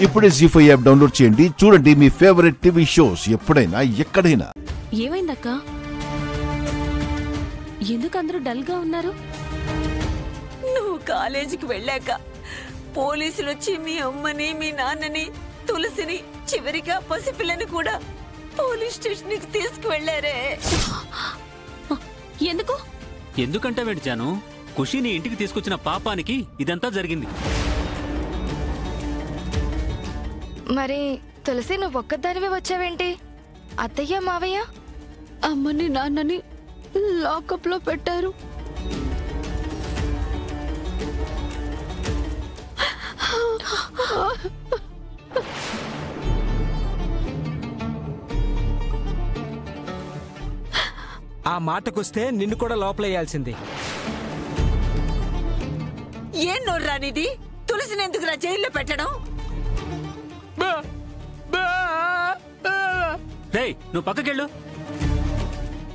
ఇప్పుడే జీ5 app download చేయండి. చూడండి మీ ఫేవరెట్ టీవీ షోస్ ఎప్పుడైనా ఎక్కడైనా. ఏమైందక్క? ఎందుకు అందరూ డల్ గా ఉన్నారు? నువ్వు కాలేజీకి వెళ్ళాక పోలీసులు వచ్చి మీ అమ్మని మీ నాన్నని తులసిని చివరిగా పసిపిల్లని కూడా పోలీస్ స్టేషన్ కి తీసుకువెళ్లారే. ఎందుకు? ఎందుకంటే వెడిచాను, ఖుషిని ఇంటికి తీసుకొచ్చిన పాపానికి ఇదంతా జరిగింది. మరి తులసి నువ్వు ఒక్కదానివే వచ్చావేంటి? అత్తయ్య మావయ్య అమ్మని నాన్నని లాకప్ లో పెట్టారు. ఆ మాటకొస్తే నిన్ను కూడా లోపలేయాల్సింది. ఏం నోర్రానిది? తులసిని ఎందుకురా జైల్లో పెట్టడం? రేయ్, నువ్వు పక్కకెళ్ళు.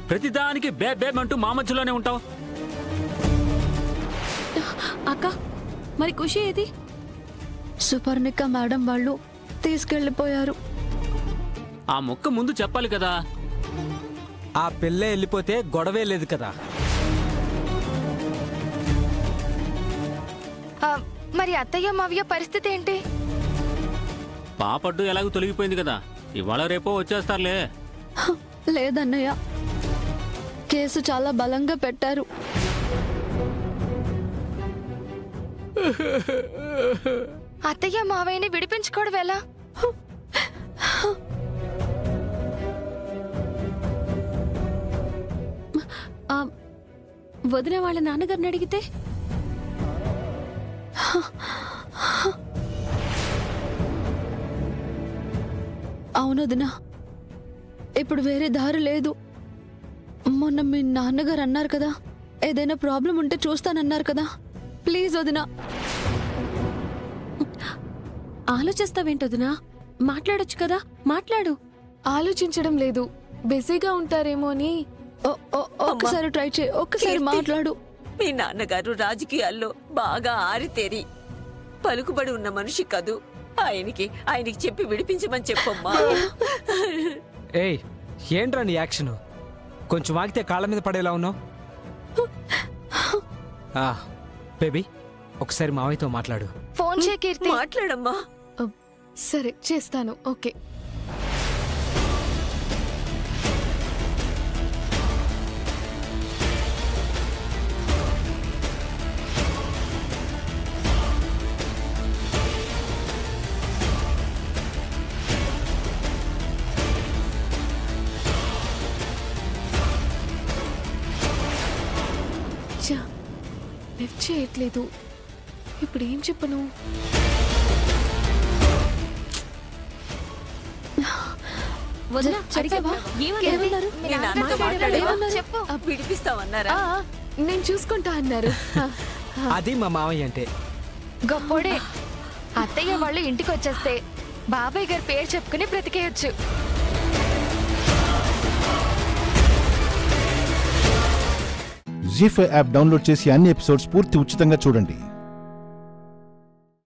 ప్రతిదానికి బేబేమంటూ మా మధ్యలోనే ఉంటావు. అక్క, మరి ఖుషి ఏది? సుపర్ణిక మేడం వాళ్ళు తీసుకెళ్లిపోయారు. ఆ మొక్క ముందు చెప్పాలి కదా. ఆ పిల్ల వెళ్ళిపోతే గొడవే లేదు కదా. మరి అత్తయ్య మావయ్య పరిస్థితి ఏంటి? పాపడ్డు ఎలాగో తొలగిపోయింది కదా, ఇవాళ రేపో వచ్చేస్తారులే. లేదన్నయ్య, కేసు చాలా బలంగా పెట్టారు. అత్తయ్య మావయ్యని విడిపించుకోవడం ఎలా? వదిన వాళ్ళ నాన్నగారిని అడిగితే అవునొదినా, ఇప్పుడు వేరే దారి లేదు. మొన్న మీ నాన్నగారు అన్నారు కదా, ఏదైనా ప్రాబ్లం ఉంటే చూస్తానన్నారు కదా. ప్లీజ్ వదినా. ఆలోచిస్తావేంటొదినా? మాట్లాడొచ్చు కదా, మాట్లాడు. ఆలోచించడం లేదు, బిజీగా ఉంటారేమో అని. ఒక్కసారి ట్రై చేయి, ఒక్కసారి మాట్లాడు. మీ నాన్నగారు రాజకీయాల్లో బాగా ఆరితేరి పలుకుబడి ఉన్న మనిషి కాదు. ఆయనకి చెప్పి విడిపించమని చెప్పమ్మా. ఏయ్, ఏంట్రా నీ యాక్షన్? కొంచెం ఆగితే కాళ్ళ మీద పడేలా ఉన్నావు. బేబీ, ఒకసారి మావయ్యతో మాట్లాడు. ఫోన్ చేయి కీర్తి. మాట్లాడమ్మా. సరే, చేస్తాను. ఓకే. లిఫ్ట్ చేయట్లేదు. ఇప్పుడు ఏం చెప్పను? విడిపిస్తామన్నారా? నేను చూసుకుంటా అన్నారు. అది మా మావయ్య అంటే. గొప్పోడే. అత్తయ్య వాళ్ళు ఇంటికి వచ్చేస్తే బాబాయ్ గారి పేరు చెప్పుకుని బ్రతికేయచ్చు. జీ5 యాప్ డౌన్లోడ్ చేసి అన్ని ఎపిసోడ్స్ పూర్తి ఉచితంగా చూడండి.